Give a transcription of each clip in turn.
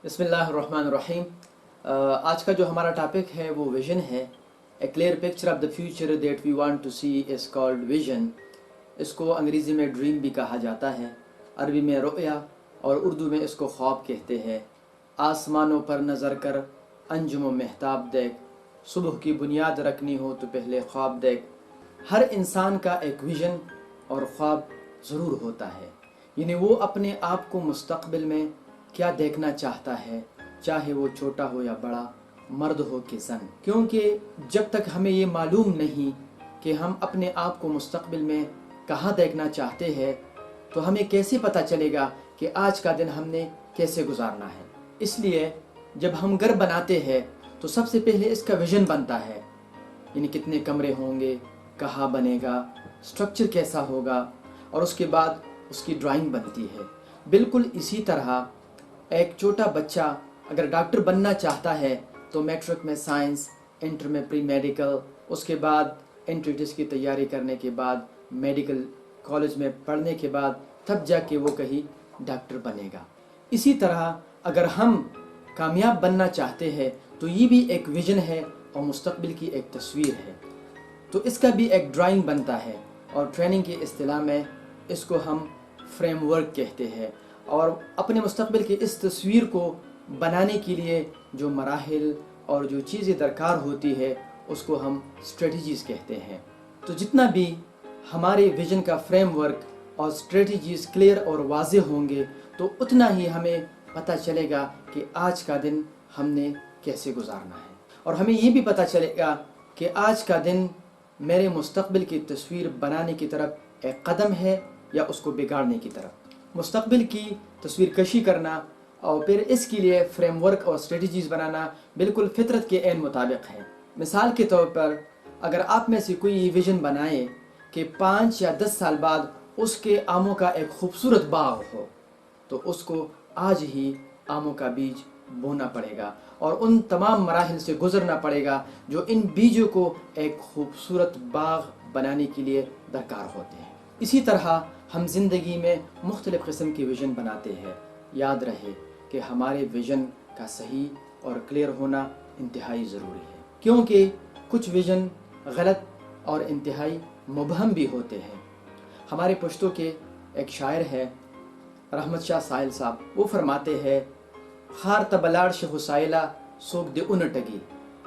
बिस्मिल्लाहिर्रहमानिर्रहीम। आज का जो हमारा टॉपिक है वो विजन है। A clear picture of the future that we want to see is called vision. इसको अंग्रेज़ी में ड्रीम भी कहा जाता है, अरबी में रुया और उर्दू में इसको ख्वाब कहते हैं। आसमानों पर नज़र कर अंजुम महताब देख, सुबह की बुनियाद रखनी हो तो पहले ख्वाब देख। हर इंसान का एक विजन और ख्वाब ज़रूर होता है, यानी वो अपने आप को मुस्तक़बिल में क्या देखना चाहता है, चाहे वो छोटा हो या बड़ा, मर्द हो कि ज़न। क्योंकि जब तक हमें ये मालूम नहीं कि हम अपने आप को मुस्तक़बिल में कहाँ देखना चाहते हैं, तो हमें कैसे पता चलेगा कि आज का दिन हमने कैसे गुजारना है। इसलिए जब हम घर बनाते हैं तो सबसे पहले इसका विजन बनता है, यानी कितने कमरे होंगे, कहाँ बनेगा, स्ट्रक्चर कैसा होगा, और उसके बाद उसकी ड्राइंग बनती है। बिल्कुल इसी तरह एक छोटा बच्चा अगर डॉक्टर बनना चाहता है तो मैट्रिक में साइंस, इंटर में प्री मेडिकल, उसके बाद एंट्रेंस की तैयारी करने के बाद मेडिकल कॉलेज में पढ़ने के बाद तब जाके वो कहीं डॉक्टर बनेगा। इसी तरह अगर हम कामयाब बनना चाहते हैं तो ये भी एक विजन है और मुस्तक़बिल की एक तस्वीर है, तो इसका भी एक ड्राइंग बनता है। और ट्रेनिंग की इस्तिलाह में इसको हम फ्रेमवर्क कहते हैं। और अपने मुस्तक़बिल की इस तस्वीर को बनाने के लिए जो मराहिल और जो चीज़ें दरकार होती है उसको हम स्ट्रेटजीज़ कहते हैं। तो जितना भी हमारे विजन का फ्रेमवर्क और स्ट्रेटजीज़ क्लियर और वाज़ेह होंगे तो उतना ही हमें पता चलेगा कि आज का दिन हमने कैसे गुजारना है, और हमें ये भी पता चलेगा कि आज का दिन मेरे मुस्तक़बिल की तस्वीर बनाने की तरफ एक कदम है या उसको बिगाड़ने की तरफ। मुस्तक़बिल की तस्वीर कशी करना और फिर इसके लिए फ्रेमवर्क और स्ट्रेटजीज़ बनाना बिल्कुल फितरत के ऐन मुताबिक है। मिसाल के तौर पर अगर आप में से कोई विज़न बनाए कि 5 या 10 साल बाद उसके आमों का एक खूबसूरत बाग हो, तो उसको आज ही आमों का बीज बोना पड़ेगा और उन तमाम मराहिल से गुज़रना पड़ेगा जो इन बीजों को एक खूबसूरत बाग बनाने के लिए दरकार होते हैं। इसी तरह हम ज़िंदगी में मुख्तलिफ़ किस्म के विजन बनाते हैं। याद रहे कि हमारे विजन का सही और क्लियर होना इंतहाई ज़रूरी है, क्योंकि कुछ विजन गलत और इंतहाई मुबहम भी होते हैं। हमारे पुश्तों के एक शायर है रहमत शाह साहिल साहब, वो फरमाते हैं, खार तबलाड़ हुसाइला सोक दे उन टगी,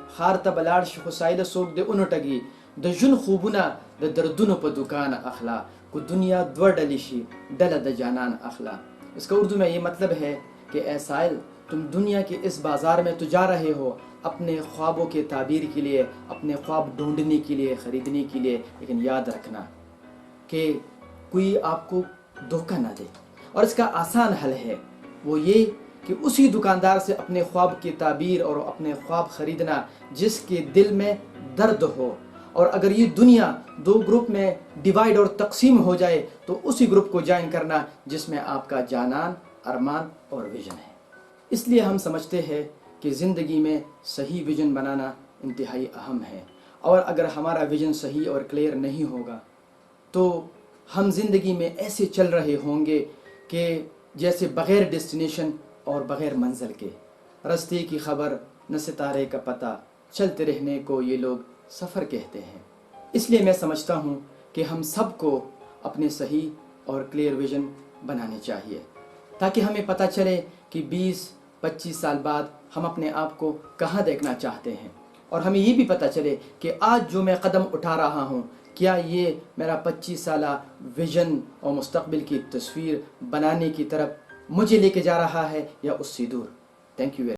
खार तबलाड़ हुसाइला सोक दे उन टगी, दजुन खूबुना द दर्दुन प दुकान अखला को दुनिया द्वर डलिशी डल द जानान अखला। इसका उर्दू में ये मतलब है कि ए साहिल, तुम दुनिया के इस बाज़ार में तो जा रहे हो अपने ख्वाबों के ताबीर के लिए, अपने ख्वाब ढूंढने के लिए, ख़रीदने के लिए, लेकिन याद रखना कि कोई आपको धोखा ना दे। और इसका आसान हल है वो ये कि उसी दुकानदार से अपने ख्वाब की ताबीर और अपने ख्वाब ख़रीदना जिसके दिल में दर्द हो। और अगर ये दुनिया 2 ग्रुप में डिवाइड और तकसीम हो जाए तो उसी ग्रुप को ज्वाइन करना जिसमें आपका जानान, अरमान और विजन है। इसलिए हम समझते हैं कि ज़िंदगी में सही विजन बनाना इंतहाई अहम है, और अगर हमारा विजन सही और क्लियर नहीं होगा तो हम ज़िंदगी में ऐसे चल रहे होंगे कि जैसे बग़ैर डेस्टिनेशन और बग़ैर मंजिल के, रास्ते की खबर न सितारे का पता, चलते रहने को ये लोग सफ़र कहते हैं। इसलिए मैं समझता हूँ कि हम सबको अपने सही और क्लियर विजन बनाने चाहिए, ताकि हमें पता चले कि 20-25 साल बाद हम अपने आप को कहाँ देखना चाहते हैं, और हमें ये भी पता चले कि आज जो मैं कदम उठा रहा हूँ क्या ये मेरा 25 साला विजन और मुस्तक़बिल की तस्वीर बनाने की तरफ मुझे लेके जा रहा है या उससे दूर। Thank you.